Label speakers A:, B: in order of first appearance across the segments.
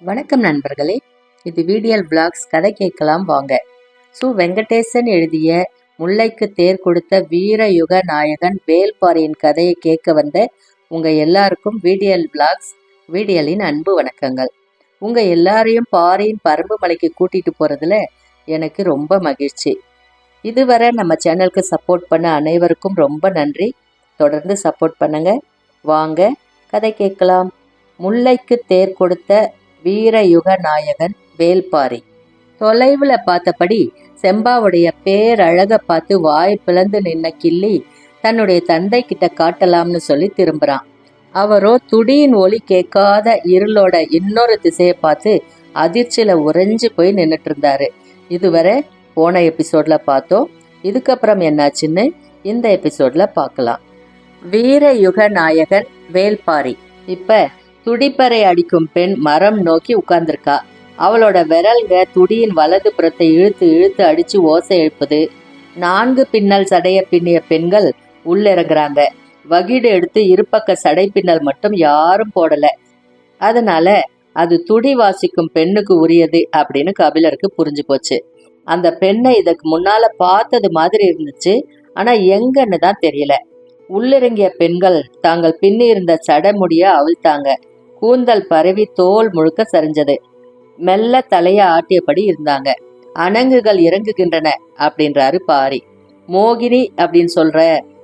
A: வணக்கம் நண்பர்களே, இது விடிஎல் விளாக்ஸ். கதை கேட்கலாம் வாங்க. வெங்கடேசன் எழுதிய முல்லைக்கு தேர் கொடுத்த வீரயுக நாயகன் வேல்பாரியின் கதையை கேட்க வந்த உங்க எல்லாருக்கும் விடிஎல் விளாக்ஸ் விடியலின் அன்பு வணக்கங்கள். உங்க எல்லாரையும் பாரியின் பரம்பு மலைக்கு கூட்டிட்டு போறதுல எனக்கு ரொம்ப மகிழ்ச்சி. இதுவரை நம்ம சேனலுக்கு சப்போர்ட் பண்ண அனைவருக்கும் ரொம்ப நன்றி. தொடர்ந்து சப்போர்ட் பண்ணுங்க. வாங்க கதை கேட்கலாம். முல்லைக்கு தேர் கொடுத்த வீரயுக நாயகன் வேல்பாரி. தொலைவுல பார்த்தபடி செம்பாவுடைய பேரழக பார்த்து வாய் பிளந்து நின்ன கிள்ளி தன்னுடைய தந்தை கிட்ட காட்டலாம்னு சொல்லி திரும்புறான். அவரோ துடியின் ஒலி கேட்காத இருளோட இன்னொரு திசையை பார்த்து அதிர்ச்சியில உறைஞ்சு போய் நின்றுட்டு இருந்தாரு. இதுவரை போன எபிசோட்ல பார்த்தோம். இதுக்கப்புறம் என்னாச்சுன்னு இந்த எபிசோட்ல பார்க்கலாம். வீரயுக நாயகன் வேல்பாரி. இப்ப துடிப்பறை அடிக்கும் பெண் மரம் நோக்கி உட்கார்ந்துருக்கா. அவளோட விரல்க துடியின் வலது புறத்தை இழுத்து இழுத்து அடிச்சு ஓசை எழுப்புது. 4 பின்னல் சடைய பின்னிய பெண்கள் உள்ளிறங்குறாங்க. வகிடு எடுத்து இருபக்க சடை பின்னல் மட்டும் யாரும் போடல. அதனால அது துடி வாசிக்கும் பெண்ணுக்கு உரியது அப்படின்னு கபிலருக்கு புரிஞ்சு போச்சு. அந்த பெண்ணை இதுக்கு முன்னால பார்த்தது மாதிரி இருந்துச்சு, ஆனா எங்கன்னு தான் தெரியல. உள்ளிறங்கிய பெண்கள் தாங்கள் பின்னி இருந்த சடமுடிய அவிழ்த்தாங்க. கூந்தல் பரவி தோல் முழுக்க சரிஞ்சது. மெல்ல தலைய ஆட்டியபடி இருந்தாங்க. அணங்குகள் இறங்குகின்றன அப்படின்றாரு பாரி. மோகினி அப்படின்னு சொல்ற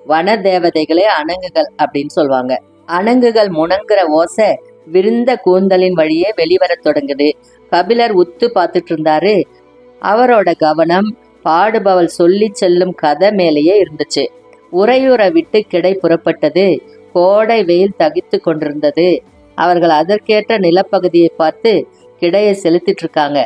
A: வன தேவதைகளே அணங்குகள் அப்படின்னு சொல்லுவாங்க. அணங்குகள் முணங்குற ஓசை விருந்த கூந்தலின் வழியே வெளிவர தொடங்குது. கபிலர் உத்து பார்த்துட்டு இருந்தாரு. அவரோட கவனம் பாடுபவள் சொல்லி செல்லும் கதை மேலேயே இருந்துச்சு. உறையுற விட்டு கிடை புறப்பட்டது. கோடை வெயில் தகித்து கொண்டிருந்தது. அவர்கள் அதற்கேற்ற நிலப்பகுதியை பார்த்து கிடையை செலுத்திட்டு இருக்காங்க.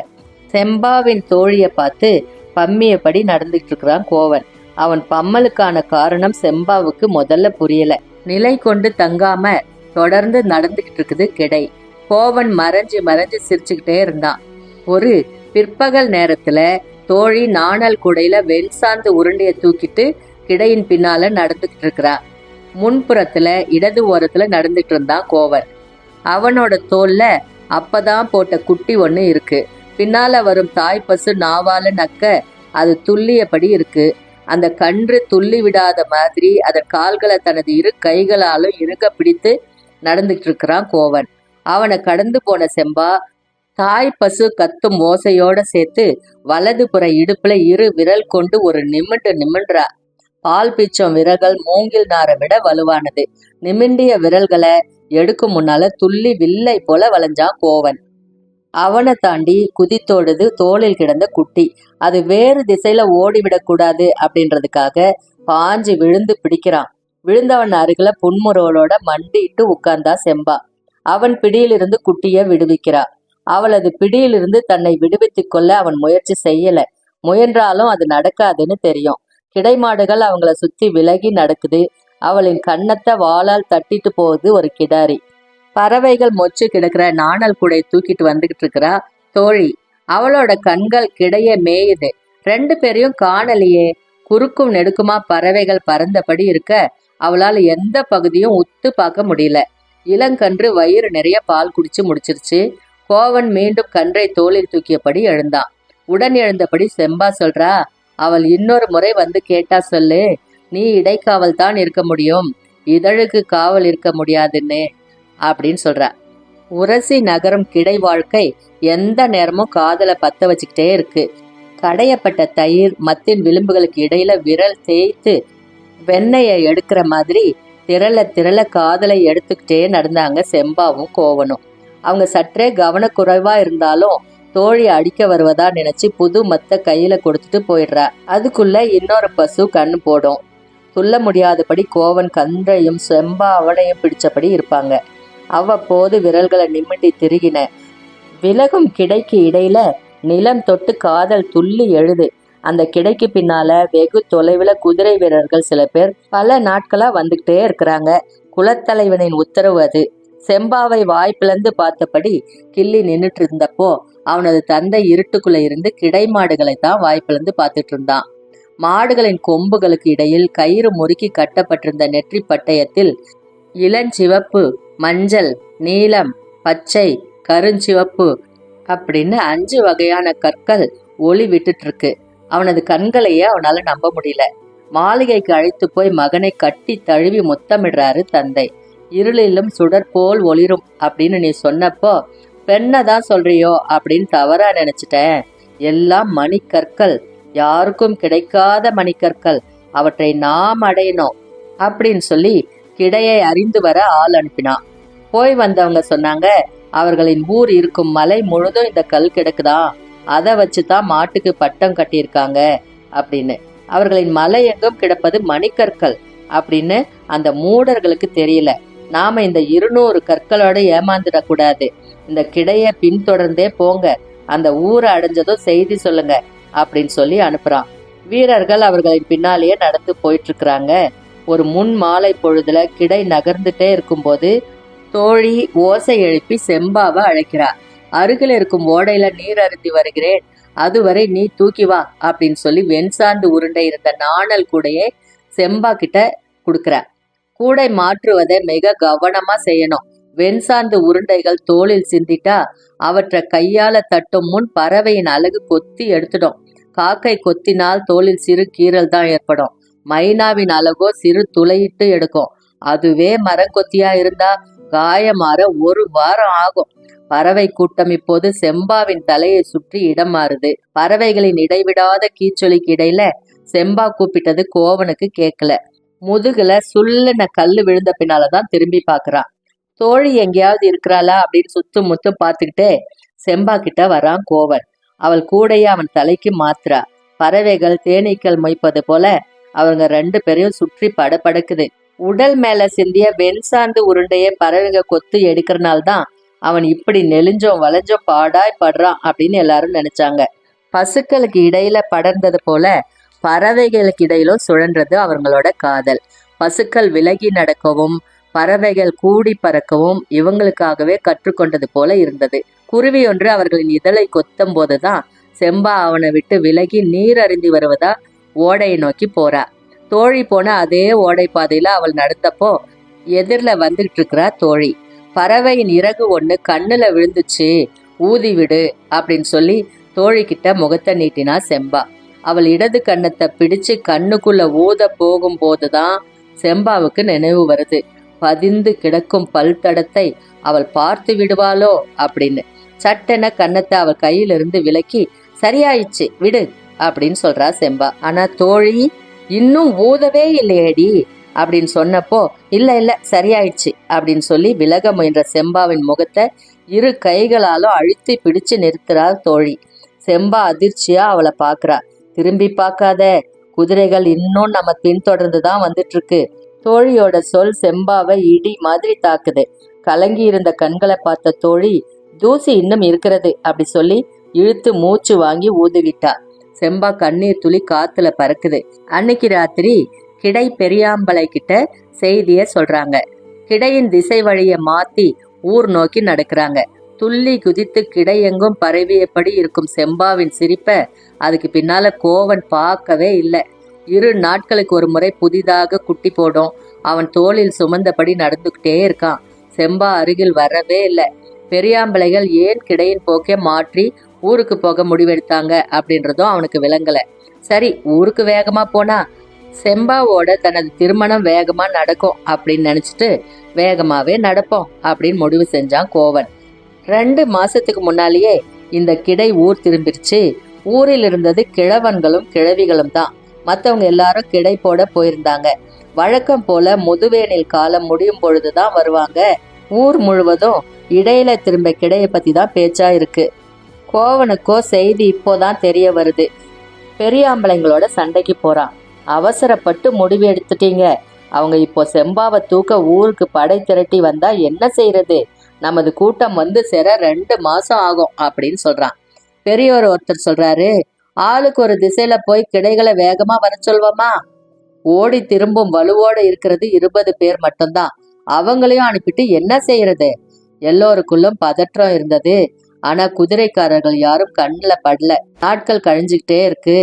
A: செம்பாவின் தோழியை பார்த்து பம்மியபடி நடந்துட்டு இருக்கிறான் கோவன். அவன் பம்மலுக்கான காரணம் செம்பாவுக்கு முதல்ல புரியல. நிலை கொண்டு தங்காம தொடர்ந்து நடந்துகிட்டு இருக்குது கிடை. கோவன் மறைஞ்சு மறைஞ்சு சிரிச்சுக்கிட்டே இருந்தான். ஒரு பிற்பகல் நேரத்துல தோழி நாணல் குடையில வெண்சாந்து உருண்டைய தூக்கிட்டு கிடையின் பின்னால நடந்துகிட்டு இருக்கிறா. முன்புறத்துல இடது ஓரத்துல நடந்துட்டு இருந்தான் கோவன். அவனோட தோல்ல அப்பதான் போட்ட குட்டி ஒண்ணு இருக்கு. பின்னால வரும் தாய்ப்பசு நாவால நக்க அது துல்லியபடி இருக்கு. அந்த கன்று துள்ளி விடாத மாதிரி அதன் கால்களை தனது இரு கைகளாலும் இறுக பிடித்து நடந்துட்டு இருக்கிறான் கோவன். அவனை கடந்து போன செம்பா தாய்ப்பசு கத்தும் ஓசையோட சேர்த்து வலது புற இடுப்புல இரு விரல் கொண்டு ஒரு நிமின்றா. பால் பீச்சம் விரல்கள் மூங்கில் நாரை விட வலுவானது. நிமிண்டிய விரல்களை எடுக்கும் முன்னால துள்ளி வில்லை போல வளைஞ்சான் கோவன். அவனை தாண்டி குதித்தோடுது தோளில் கிடந்த குட்டி. அது வேறு திசையில ஓடிவிடக்கூடாது அப்படின்றதுக்காக பாஞ்சு விழுந்து பிடிக்கிறான். விழுந்தவன் அருகில புன்முறுவலோட மண்டிட்டு உட்கார்ந்தா செம்பா. அவன் பிடியிலிருந்து குட்டிய விடுவிக்கிறா. அவளது பிடியிலிருந்து தன்னை விடுவித்துக் கொள்ள அவன் முயற்சி செய்யல. முயன்றாலும் அது நடக்காதுன்னு தெரியும். கிடைமாடுகள் அவங்கள சுத்தி விலகி நடக்குது. அவளின் கன்னத்தை வாளால் தட்டிட்டு போகுது ஒரு கிடாரி. பறவைகள் மொச்சு கிடக்குற நாணல் கூடை தூக்கிட்டு வந்துகிட்டு இருக்கிறா தோழி. அவளோட கண்கள் கிடையே மேயுது. 2 பேரையும் காணலையே. குறுக்கும் நெடுக்குமா பறவைகள் பறந்தபடி இருக்க அவளால் எந்த பகுதியும் உத்து பார்க்க முடியல. இளங்கன்று வயிறு நிறைய பால் குடிச்சு முடிச்சிருச்சு. கோவன் மீண்டும் கன்றை தோளில் தூக்கியபடி எழுந்தான். உடன் எழுந்தபடி செம்பா சொல்றா, அவள் இன்னொரு முறை வந்து கேட்டா சொல்லு, நீ இடைக்காவல் தான் இருக்க முடியும், இதழுக்கு காவல் இருக்க முடியாதுன்னு அப்படின்னு சொல்ற. உரசி நகரும் கிடை வாழ்க்கை எந்த நேரமும் காதலை பத்த வச்சுக்கிட்டே இருக்கு. கடையப்பட்ட தயிர் மத்தின் விளிம்புகளுக்கு இடையில விரல் தேய்த்து வெண்ணெயை எடுக்கிற மாதிரி திரள திரள காதலை எடுத்துக்கிட்டே நடந்தாங்க செம்பாவும் கோவனும். அவங்க சற்றே கவனக்குறைவா இருந்தாலும் தோழி அடிக்க வருவதா நினைச்சு புது மத்த கையில கொடுத்துட்டு போயிடுறா. அதுக்குள்ள இன்னொரு பசு கண்ணு போடும். துள்ள முடியாதபடி கோவன் கன்றையும் செம்பா அவனையும் பிடிச்சபடி இருப்பாங்க. அவ்வப்போது விரல்களை நிமிட்டி திருகின. விலகும் கிடைக்கு இடையில நிலம் தொட்டு காதல் துள்ளி எழுது. அந்த கிடைக்கு பின்னால வெகு தொலைவுல குதிரை வீரர்கள் சில பேர் பல நாட்களா வந்துகிட்டே இருக்கிறாங்க. குலத்தலைவனின் உத்தரவு அது. செம்பாவை வாய் பிளந்து பார்த்தபடி கிள்ளி நின்றுட்டு இருந்தப்போ அவனது தந்தை இருட்டுக்குள்ள இருந்து கிடைமாடுகளை தான் வாய் பிளந்து பார்த்துட்டு இருந்தான். மாடுகளின் கொம்புகளுக்கு இடையில் கயிறு முறுக்கி கட்டப்பட்டிருந்த நெற்றி பட்டயத்தில் இளஞ்சிவப்பு, மஞ்சள், நீலம், பச்சை, கருஞ்சிவப்பு அப்படின்னு 5 வகையான கற்கள் ஒளி விட்டுட்டு இருக்கு. அவனது கண்களையே அவனால நம்ப முடியல. மாளிகைக்கு அழைத்து போய் மகனை கட்டி தழுவி முத்தமிடுறாரு தந்தை. இருளிலும் சுடர் போல் ஒளிரும் அப்படின்னு நீ சொன்னப்போ பெண்ணை தான் சொல்றியோ அப்படின்னு தவறா நினைச்சிட்டேன். எல்லாம் மணிக்கற்கள், யாருக்கும் கிடைக்காத மணிக்கற்கள், அவற்றை நாம் அடையணும் அப்படின்னு சொல்லி கிடையை அறிந்து வர ஆள் அனுப்பினான். போய் வந்தவங்க சொன்னாங்க, அவர்களின் ஊர் இருக்கும் மலை முழுதும் இந்த கல் கிடக்குதான், அதை வச்சுதான் மாட்டுக்கு பட்டம் கட்டியிருக்காங்க அப்படின்னு. அவர்களின் மலை எங்கும் கிடப்பது மணிக்கற்கள் அப்படின்னு அந்த மூடர்களுக்கு தெரியல. நாம இந்த 200 கற்களோட ஏமாந்துடக்கூடாது. இந்த கிடையை பின்தொடர்ந்தே போங்க, அந்த ஊரை அடைஞ்சதும் செய்தி சொல்லுங்க அப்படின்னு சொல்லி அனுப்புறான். வீரர்கள் அவர்களின் பின்னாலேயே நடந்து போயிட்டு இருக்கிறாங்க. ஒரு முன் மாலை பொழுதுல கிடை நகர்ந்துட்டே இருக்கும்போது தோழி ஓசை எழுப்பி செம்பாவை அழைக்கிறார். அருகில் இருக்கும் ஓடையில நீர் அருந்தி வருகிறேன், அதுவரை நீ தூக்கி வா அப்படின்னு சொல்லி வெண்சாந்து உருண்டை இருந்த நாணல் கூடையே செம்பா கிட்ட கொடுக்குற. கூடை மாற்றுவதை மிக கவனமா செய்யணும். வெண்சாந்து உருண்டைகள் தோளில் சிந்திட்டா அவற்றை கையால தட்டும் முன் பறவையின் அழகு கொத்தி எடுத்துடும். காக்கை கொத்தினால் தோளில் சிறு கீறல் தான் ஏற்படும். மைனாவின் அழகோ சிறு துளையிட்டு எடுக்கும். அதுவே மரங்கொத்தியா இருந்தா காயமாற 1 வாரம் ஆகும். பறவை கூட்டம் இப்போது செம்பாவின் தலையை சுற்றி இடம் மாறுது. பறவைகளின் இடைவிடாத கீச்சொலிக்கு இடையில செம்பா கூப்பிட்டது கோவனுக்கு கேட்கல. முதுகுல சுல்லுன கல்லு விழுந்த பின்னாலதான் திரும்பி பாக்குறான். தோழி எங்கேயாவது இருக்கிறாளா அப்படின்னு சுத்தும் முத்தும் பார்த்துக்கிட்டே செம்பா கிட்ட வரான் கோவன். அவள் கூடைய அவன் தலைக்கு மாத்துறா. பறவைகள் தேனீக்கள் மொய்ப்பது போல அவங்க 2 பேரையும் சுற்றி படபடக்குது. உடல் மேல சிந்திய வெண்சாந்து உருண்டைய பறவைங்க கொத்து எடுக்கிறனால்தான் அவன் இப்படி நெலிஞ்சோம் வளைஞ்சோம் பாடாய் படுறான் அப்படின்னு எல்லாரும் நினைச்சாங்க. பசுக்களுக்கு இடையில படர்ந்தது போல பறவைகளுக்கு இடையிலும் சுழன்றது அவங்களோட காதல். பசுக்கள் விலகி நடக்கவும் பறவைகள் கூடி பறக்கவும் இவங்களுக்காகவே கற்றுக்கொண்டது போல இருந்தது. குருவி ஒன்று அவர்களின் இதழை கொத்தும் போதுதான் செம்பா அவனை விட்டு விலகி நீர் அருந்தி வருவதா ஓடையை நோக்கி போறா. தோழி போன அதே ஓடை பாதையில அவள் நடந்தப்போ எதிரில வந்துகிட்டு இருக்கிறா தோழி. பறவையின் இறகு ஒண்ணு கண்ணுல விழுந்துச்சு, ஊதி விடு அப்படின்னு சொல்லி தோழி கிட்ட முகத்தை நீட்டினா செம்பா. அவள் இடது கண்ணத்தை பிடிச்சு கண்ணுக்குள்ள ஊத போகும் போதுதான் செம்பாவுக்கு நினைவு வருது. பதிந்து கிடக்கும் பல் தடத்தை அவள் பார்த்து விடுவாளோ அப்படின்னு. சட்டென கண்ணத்தை அவள் கையிலிருந்து விலக்கி சரியாயிடுச்சு விடு அப்படின்னு சொல்றா செம்பா. ஆனா தோழி இன்னும் ஊதவே இல்லையேடி அப்படின்னு சொன்னப்போ இல்ல சரியாயிடுச்சு அப்படின்னு சொல்லி விலக முயன்ற செம்பாவின் முகத்தை 2 கைகளாலும் அழுத்தி பிடிச்சு நிறுத்துறாள் தோழி. செம்பா அதிர்ச்சியா அவளை பாக்குறா. திரும்பி பார்க்காத, குதிரைகள் இன்னும் நம்ம பின்தொடர்ந்துதான் வந்துட்டு இருக்கு. தோழியோட சொல் செம்பாவை இடி மாதிரி தாக்குது. கலங்கி இருந்த கண்களை பார்த்த தோழி தூசி இன்னும் இருக்கிறது அப்படி சொல்லி இழுத்து மூச்சு வாங்கி ஊதுவிட்டா. செம்பா கண்ணீர் துளி காத்துல பறக்குது. அன்னைக்கு ராத்திரி கிடை பெரியாம்பளை கிட்ட செய்திய சொல்றாங்க. கிடையின் திசை வழிய மாத்தி ஊர் நோக்கி நடக்கிறாங்க. துள்ளி குதித்து கிடை எங்கும் பரவியபடி இருக்கும் செம்பாவின் சிரிப்ப அதுக்கு பின்னால கோவன் பார்க்கவே இல்லை. 2 நாட்களுக்கு ஒரு முறை புதிதாக குட்டி போடும். அவன் தோளில் சுமந்தபடி நடந்துகிட்டே இருக்கான். செம்பா அருகில் வரவே இல்லை. பெரியாம்பளைகள் ஏன் கிடையின் போக்கே மாற்றி ஊருக்கு போக முடிவெடுத்தாங்க அப்படின்றதும் அவனுக்கு விளங்கல. சரி, ஊருக்கு வேகமா போனா செம்பாவோட தனது திருமணம் வேகமா நடக்கும் அப்படின்னு நினைச்சிட்டு வேகமாவே நடப்போம் அப்படின்னு முடிவு செஞ்சான் கோவன். 2 மாசத்துக்கு முன்னாலேயே இந்த கிடை ஊர் திரும்பிருச்சு. ஊரில் இருந்தது கிழவன்களும் கிழவிகளும் தான். மற்றவங்க எல்லாரும் கிடை போட போயிருந்தாங்க. வழக்கம் போல முதுவேனில் காலம் முடியும் பொழுதுதான் வருவாங்க. ஊர் முழுவதும் இடையில திரும்ப கிடையை பத்தி தான் பேச்சா இருக்கு. கோவனுக்கோ செய்தி இப்போதான் தெரிய வருது. பெரியாம்பளைங்களோட சண்டைக்கு போறான். அவசரப்பட்டு முடிவு எடுத்துட்டீங்க. அவங்க இப்போ செம்பாவை தூக்க ஊருக்கு படை திரட்டி வந்தா என்ன செய்யறது? நமது கூட்டம் வந்து சேர 2 மாசம் ஆகும் அப்படின்னு சொல்றான். பெரியவர் ஒருத்தர் சொல்றாரு, ஆளுக்கு ஒரு திசையில போய் கிடைகளை வேகமா வர சொல்வோமா? ஓடி திரும்பும் வலுவோடு இருக்கிறது 20 பேர் மட்டும்தான். அவங்களையும் அனுப்பிட்டு என்ன செய்யறது? எல்லோருக்குள்ளும் பதற்றம் இருந்தது. ஆனா குதிரைக்காரர்கள் யாரும் கண்ணுல படல. நாட்கள் கழிஞ்சுக்கிட்டே இருக்கு.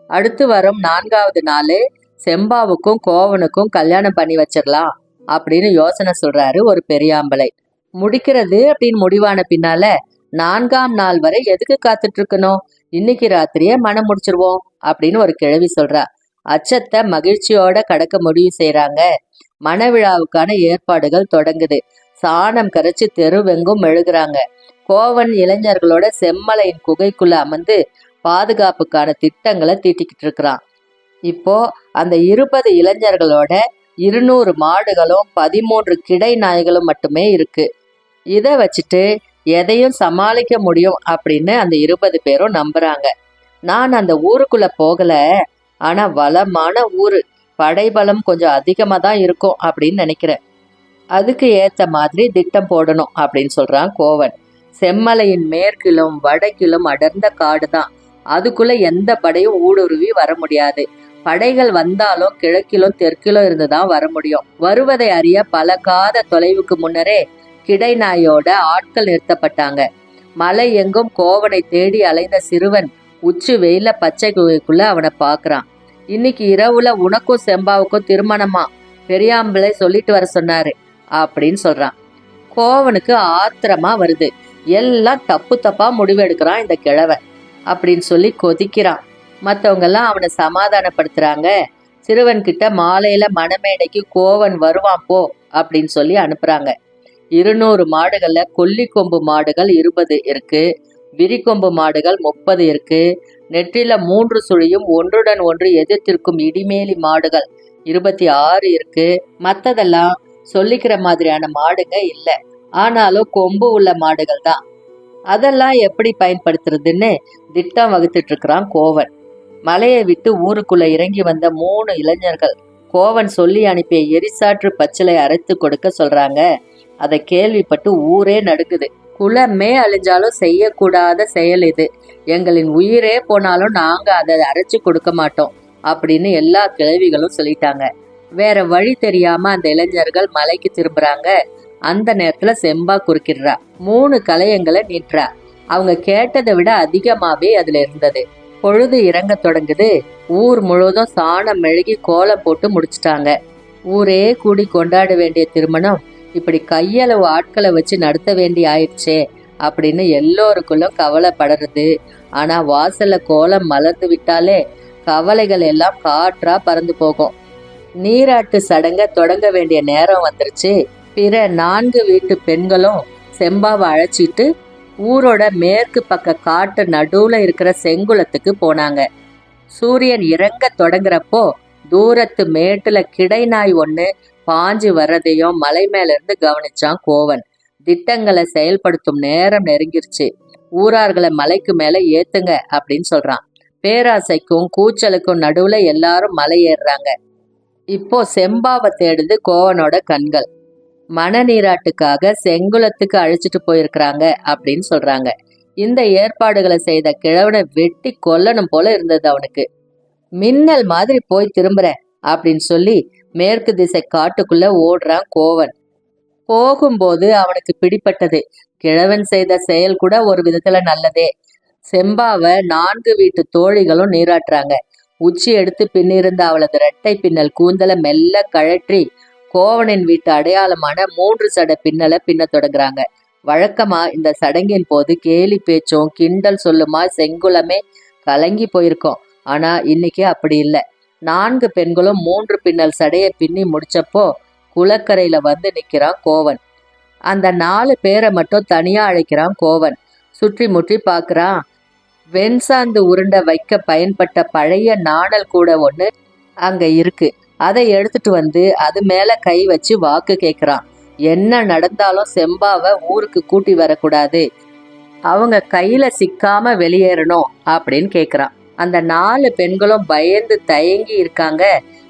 A: அடுத்து வரும் 4வது நாள் செம்பாவுக்கும் கோவனுக்கும் கல்யாணம் பண்ணி வச்சிடலாம் அப்படின்னு யோசனை சொல்றாரு ஒரு பெரியாம்பளை. முடிக்கிறது அப்படின்னு முடிவான பின்னால 4ஆம் நாள் வரை எதுக்கு காத்துட்டு இருக்கணும்? இன்னைக்கு ராத்திரியே மனம் முடிச்சிருவோம் அப்படின்னு ஒரு கிழவி சொல்றா. அச்சத்தை மகிழ்ச்சியோட கடக்க முடிவு செய்யறாங்க. மணவிழாவுக்கான ஏற்பாடுகள் தொடங்குது. சாணம் கரைச்சு தெருவெங்கும் மெழுகுறாங்க. கோவன் இளைஞர்களோட செம்மலையின் குகைக்குள்ள அமர்ந்து பாதுகாப்புக்கான திட்டங்களை தீட்டிக்கிட்டு இருக்கிறான். இப்போ அந்த 20 இளைஞர்களோட 200 மாடுகளும் 13 கிடை நாய்களும் மட்டுமே இருக்கு. இதை வச்சுட்டு எதையும் சமாளிக்க முடியும் அப்படின்னு அந்த 20 பேரும் நம்புறாங்க. நான் அந்த ஊருக்குள்ள போகல, ஆனா வளமான ஊரு, படைபலம் கொஞ்சம் அதிகமா தான் இருக்கும் அப்படின்னு நினைக்கிறேன். அதுக்கு ஏத்த மாதிரி திட்டம் போடணும் அப்படின்னு சொல்றான் கோவன். செம்மலையின் மேற்கிலும் வடக்கிலும் அடர்ந்த காடு தான். அதுக்குள்ள எந்த படையும் ஊடுருவி வர முடியாது. படைகள் வந்தாலும் கிழக்கிலும் தெற்கிலும் இருந்துதான் வர முடியும். வருவதை அறிய பல காத தொலைவுக்கு முன்னரே கிடை நாயோட ஆட்கள் நிறுத்தப்பட்டாங்க. மலை எங்கும் கோவனை தேடி அலைந்த சிறுவன் உச்சி வெயில பச்சை குகைக்குள்ள அவனை பாக்குறான். இன்னைக்கு இரவுல உனக்கும் செம்பாவுக்கும் திருமணமா, பெரியாம்பளை சொல்லிட்டு வர சொன்னாரு அப்படின்னு சொல்றான். கோவனுக்கு ஆத்திரமா வருது. எல்லாம் தப்பு தப்பா முடிவெடுக்கிறான் இந்த கிழவன் அப்படின்னு சொல்லி கொதிக்கிறான். மற்றவங்க எல்லாம் அவனை சமாதானப்படுத்துறாங்க. சிறுவன் கிட்ட மாலையில மணமேடைக்கு கோவன் வருவான் போ அப்படின்னு சொல்லி அனுப்புறாங்க. 200 மாடுகள்ல கொல்லிக்கொம்பு மாடுகள் 20 இருக்கு. விரிகொம்பு மாடுகள் 30 இருக்கு. நெற்றில 3 சுழியும் ஒன்றுடன் ஒன்று எதிர்த்திருக்கும் இடிமேலி மாடுகள் 26 இருக்கு. மத்ததெல்லாம் சொல்லிக்கிற மாதிரியான மாடுங்க இல்ல, ஆனாலும் கொம்பு உள்ள மாடுகள் தான். அதெல்லாம் எப்படி பயன்படுத்துறதுன்னு திட்டம் வகுத்துட்டு இருக்கிறான் கோவன். மலையை விட்டு ஊருக்குள்ள இறங்கி வந்த 3 இளைஞர்கள் கோவன் சொல்லி அனுப்பிய எரிசாற்று பச்சிலை அரைத்து கொடுக்க சொல்றாங்க. அதை கேள்விப்பட்டு ஊரே நடுக்குது. குலமே அழிஞ்சாலும் செய்யக்கூடாத செயல் இது. எங்களின் உயிரே போனாலும் நாங்க அதை அரைச்சு கொடுக்க மாட்டோம் அப்படின்னு எல்லா கிழவிகளும் சொல்லிட்டாங்க. வேற வழி தெரியாம அந்த இளைஞர்கள் மலைக்கு திரும்புறாங்க. அந்த நேரத்துல செம்பா குறுக்கிடுறா. 3 கலையங்களை நீட்டுறா. அவங்க கேட்டதை விட அதிகமாவே அதுல இருந்தது. பொழுது இறங்க தொடங்குது. ஊர் முழுவதும் சாணம் மெழுகி கோலம் போட்டு முடிச்சிட்டாங்க. ஊரே கூடி கொண்டாட வேண்டிய திருமணம் இப்படி கையளவு ஆட்களை வச்சு நடத்த வேண்டி ஆயிடுச்சே அப்படின்னு எல்லோருக்குள்ளும் கவலைப்படுறது. ஆனா வாசல்ல கோலம் மலர்ந்து விட்டாலே கவலைகள் எல்லாம் காற்றா பறந்து போகும். நீராட்டு சடங்க தொடங்க வேண்டிய நேரம் வந்துருச்சு. பிற 4 வீட்டு பெண்களும் செம்பாவை அழைச்சிட்டு ஊரோட மேற்கு பக்க காட்டு நடுவுல இருக்கிற செங்குளத்துக்கு போனாங்க. சூரியன் இறங்க தொடங்குறப்போ தூரத்து மேட்டுல கிடை நாய் ஒண்ணு பாஞ்சு வர்றதையும் மலை மேல இருந்து கவனிச்சான் கோவன். திட்டங்களை செயல்படுத்தும் நேரம் நெருங்கிருச்சு. ஊரார்களை மலைக்கு மேல ஏத்துங்க அப்படின்னு சொல்றான். பேராசைக்கும் கூச்சலுக்கும் நடுவுல எல்லாரும் மலை ஏறுறாங்க. இப்போ செம்பாவை தேடுது கோவனோட கண்கள். மனநீராட்டுக்காக செங்குளத்துக்கு அழைச்சிட்டு போயிருக்கிறாங்க அப்படின்னு சொல்றாங்க. இந்த ஏற்பாடுகளை செய்த கிழவனை வெட்டி கொல்லணும் போல இருந்தது அவனுக்கு. மின்னல் மாதிரி போய் திரும்புற அப்படின்னு சொல்லி மேற்கு திசை காட்டுக்குள்ள ஓடுறான் கோவன். போகும்போது அவனுக்கு பிடிப்பட்டது. கிழவன் செய்த செயல் கூட ஒரு விதத்துல நல்லதே. செம்பாவை 4 வீட்டு தோழிகளும் நீராட்டுறாங்க. உச்சி எடுத்து பின்னிருந்த அவளது இரட்டை பின்னல் கூந்தலை மெல்ல கழற்றி கோவனின் வீட்டு அடையாளமான 3 சட பின்னலை பின்ன தொடங்குறாங்க. வழக்கமா இந்த சடங்கின் போது கேலி பேச்சும் கிண்டல் சொல்லுமா செங்குளமே கலங்கி போயிருக்கோம். ஆனா இன்னைக்கு அப்படி இல்லை. 4 பெண்களும் 3 பின்னல் சடையை பின்னி முடிச்சப்போ குளக்கரையில வந்து நிக்கிறான் கோவன். அந்த 4 பேரை மட்டும் தனியா அழைக்கிறான் கோவன். சுற்றி முற்றி பாக்குறான். வெண்சாந்து உருண்டை வைக்க பயன்பட்ட பழைய நாணல் கூட ஒண்ணு அங்க இருக்கு. அதை எடுத்துட்டு வந்து அது மேல கை வச்சு வாக்கு கேட்கிறான். என்ன நடந்தாலும் செம்பாவை ஊருக்கு கூட்டி வரக்கூடாது, அவங்க கையில சிக்காம வெளியேறணும் அப்படின்னு கேக்குறான். அந்த 4 பெண்களும் பயந்து தயங்கி இருக்காங்க.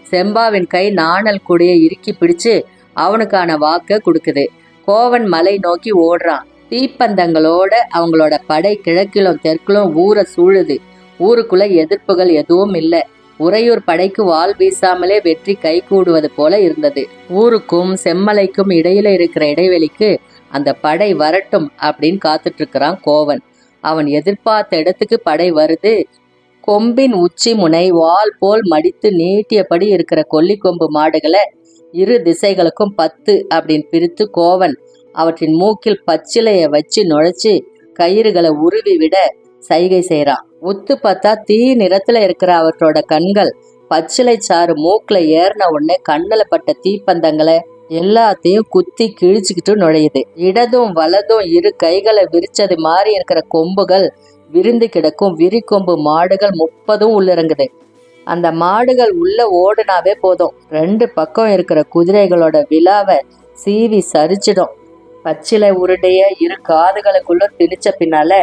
A: செம்பாவின் கை நாணல் கூடைய இறுக்கி பிடிச்சு அவனுக்கான வாக்க கொடுக்குது. கோவன் மலை நோக்கி ஓடுறான். தீப்பந்தங்களோட அவங்களோட படை கிழக்கிலும் தெற்கிலும் ஊரை சூழுது. ஊருக்குள்ள எதிர்ப்புகள் எதுவும் இல்லை. உறையூர் படைக்கு வாள் வீசாமலே வெற்றி கை கூடுவது போல இருந்தது. ஊருக்கும் செம்மலைக்கும் இடையில இருக்கிற இடைவெளிக்கு அந்த படை வரட்டும் அப்படின்னு காத்துட்டு இருக்கிறான் கோவன். அவன் எதிர்பார்த்த இடத்துக்கு படை வருது. கொம்பின் உச்சி முனை வால் போல் மடித்து நீட்டியபடி இருக்கிற கொல்லிக்கொம்பு மாடுகளை 2 திசைகளுக்கும் 10 அப்படின்னு பிரித்து கோவன் அவற்றின் மூக்கில் பச்சிலைய வச்சு நுழைச்சு கயிறுகளை உருவி விட சைகை செய்யறான். உத்து பார்த்தா தீ நிறத்துல இருக்கிற அவற்றோட கண்கள் பச்சிலை சாறு மூக்குல ஏறின உடனே கண்ணுல பட்ட தீப்பந்தங்களை எல்லாத்தையும் குத்தி கிழிச்சுக்கிட்டு நுழையுது. இடதும் வலதும் இரு கைகளை விரிச்சது மாதிரி இருக்கிற கொம்புகள் விரிந்து கிடக்கும் விரிக்கொம்பு மாடுகள் 30 உள்ளிறங்குது. அந்த மாடுகள் உள்ள ஓடுனாவே போதும், 2 பக்கம் இருக்கிற குதிரைகளோட விழாவை சீவி சரிச்சிடும். பச்சிலை உருடைய இரு காதுகளுக்குள்ள திணிச்ச பின்னால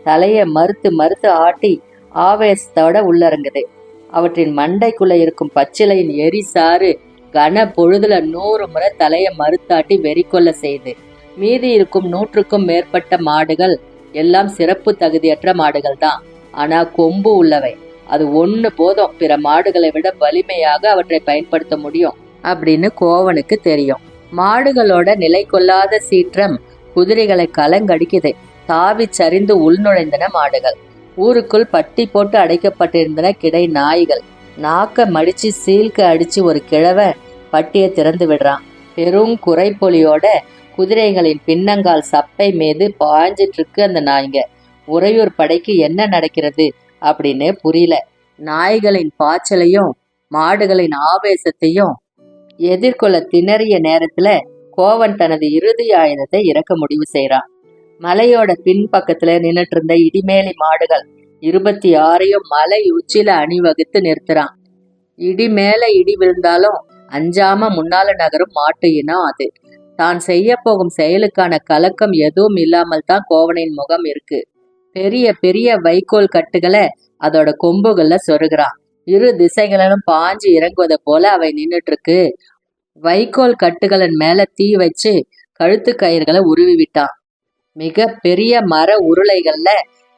A: தலையை மறுத்து மறுத்து ஆட்டி ஆவேசத்தோட உள்ளிறங்குது. அவற்றின் மண்டைக்குள்ள இருக்கும் பச்சிலையின் எரிசாறு கன பொழுதுல 100 முறை தலையை மறுத்தாட்டி வெறிக்கொள்ள செய்து. மீதி இருக்கும் 100க்கும் மேற்பட்ட மாடுகள் எல்லாம் சிறப்பு தகுதியற்ற மாடுகள் தான். ஆனா கொம்பு உள்ளவை. அது ஒண்ணு போதும், பிற மாடுகளை விட வலிமையாக அவற்றை பயன்படுத்த முடியும் அப்படின்னு கோவனுக்கு தெரியும். மாடுகளோட நிலை கொள்ளாத சீற்றம் குதிரைகளை கலங்கடிக்குது. தாவி சரிந்து உள்நுழைந்தன மாடுகள். ஊருக்குள் பட்டி போட்டு அடைக்கப்பட்டிருந்தன கிடை நாய்கள். நாக்க மடிச்சு சீல்க அடிச்சு ஒரு கிழவன் பட்டியை திறந்து விடுறான். பெரும் குறைப்பொலியோட குதிரைகளின் பின்னங்கால் சப்பை மீது பாய்ஞ்சிட்டு இருக்கு அந்த நாய்ங்க. உறையூர் படைக்கு என்ன நடக்கிறது அப்படின்னு புரியல. நாய்களின் பாய்ச்சலையும் மாடுகளின் ஆவேசத்தையும் எதிர்கொள்ள திணறிய நேரத்துல கோவன் தனது இறுதி ஆயுதத்தை இறக்க முடிவு செய்யறான். மலையோட பின்பக்கத்துல நின்னுட்டு இருந்த இடிமேலி மாடுகள் 26 மலை உச்சியில அணிவகுத்து நிறுத்துறான். இடி மேல இடி விழுந்தாலும் அஞ்சாம முன்னால நகரும் மாட்டு இனம் அது. தான் செய்ய போகும் செயலுக்கான கலக்கம் எதுவும் இல்லாமல் தான் கோவனின் முகம் இருக்கு. பெரிய பெரிய வைக்கோல் கட்டுகளை அதோட கொம்புகள்ல சொருகிறான். இரு திசைகளிலும் பாஞ்சு இறங்குவதை போல அவை நின்றுட்டு இருக்கு. வைக்கோல் கட்டுகளின் மேல தீ வச்சு கழுத்து கயிறுகளை உருவி விட்டான். மிக பெரிய மர உருளைகள்ல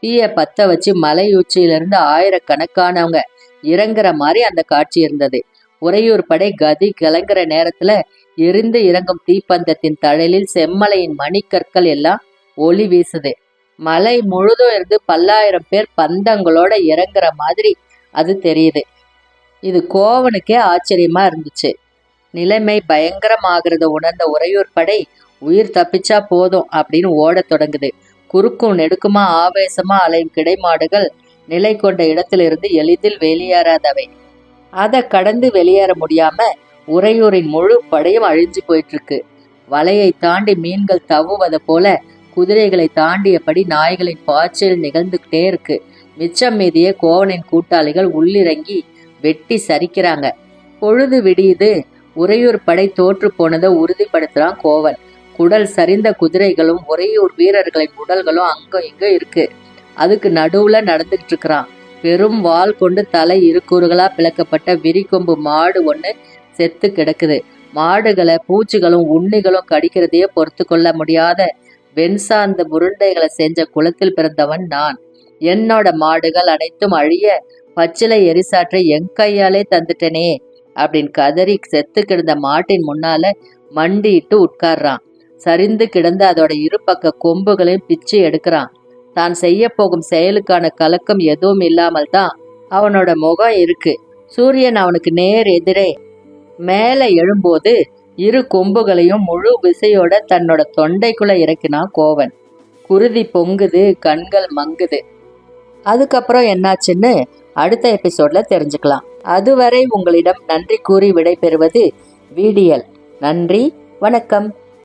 A: தீய பத்த வச்சு மலை உச்சியிலிருந்து ஆயிரக்கணக்கானவங்க இறங்குற மாதிரி அந்த காட்சி இருந்தது. உறையூர் படை கதி கலங்குற நேரத்துல எரிந்து இறங்கும் தீப்பந்தத்தின் தழலில் செம்மலையின் மணிக்கற்கள் எல்லாம் ஒளி வீசுது. மலை முழுதும் இருந்து பல்லாயிரம் பேர் பந்தங்களோட இறங்குற மாதிரி அது தெரியுது. இது கோவனுக்கே ஆச்சரியமா இருந்துச்சு. நிலைமை பயங்கரமாகிறத உணர்ந்த உறையூர் படை உயிர் தப்பிச்சா போதும் அப்படின்னு ஓடத் தொடங்குது. குறுக்கும் நெடுக்குமா ஆவேசமா அலையும் கிடைமாடுகள் நிலை கொண்ட இடத்திலிருந்து எளிதில் வெளியேறாதவை. அதை கடந்து வெளியேற முடியாம உறையூரின் முழு படையும் அழிஞ்சு போயிட்டு இருக்கு. வலையை தாண்டி மீன்கள் தவுவதை போல குதிரைகளை தாண்டியபடி நாய்களின் பாய்ச்சல் நிகழ்ந்துகிட்டே இருக்கு. மிச்சம் மீதியே கோவனின் கூட்டாளிகள் உள்ளிறங்கி வெட்டி சரிக்கிறாங்க. பொழுது விடியுது. உறையூர் படை தோற்று போனதை உறுதிப்படுத்துறான் கோவன். குடல் சரிந்த குதிரைகளும் உறையூர் வீரர்களின் உடல்களும் அங்கும் இங்கும் இருக்கு. அதுக்கு நடுவுல நடந்துகிட்டு இருக்கிறான். பெரும் வாள் கொண்டு தலை இருக்கூறுகளா பிளக்கப்பட்ட விரிக்கொம்பு மாடு ஒண்ணு செத்து கிடக்குது. மாடுகளை பூச்சிகளும் உண்ணிகளும் கடிக்கிறதையே பொறுத்து கொள்ள முடியாத வெண்சார்ந்த முருண்டைகளை செஞ்ச குலத்தில் பிறந்தவன் நான். என்னோட மாடுகள் அனைத்தும் அழிய பச்சிலை எரிசாற்றை என் கையாலே தந்துட்டனே அப்படின்னு கதறி செத்து கிடந்த மாட்டின் முன்னால மண்டிட்டு உட்கார்றான். சரிந்து கிடந்து அதோட இரு பக்க கொம்புகளையும் பிச்சு எடுக்கிறான். தான் செய்ய போகும் செயலுக்கான கலக்கம் எதுவும் இல்லாமல் தான் அவனோட முகம் இருக்கு. சூரியன் அவனுக்கு நேர் எதிரே மேல எழும்போது இரு கொம்புகளையும் முழு விசையோட தன்னோட தொண்டைக்குள்ள இறக்கினான் கோவன். குருதி பொங்குது, கண்கள் மங்குது. அதுக்கப்புறம் என்னாச்சுன்னு அடுத்த எபிசோட்ல தெரிஞ்சுக்கலாம். அதுவரை உங்களிடம் நன்றி கூறி விடை பெறுவது வீடியல். நன்றி, வணக்கம்.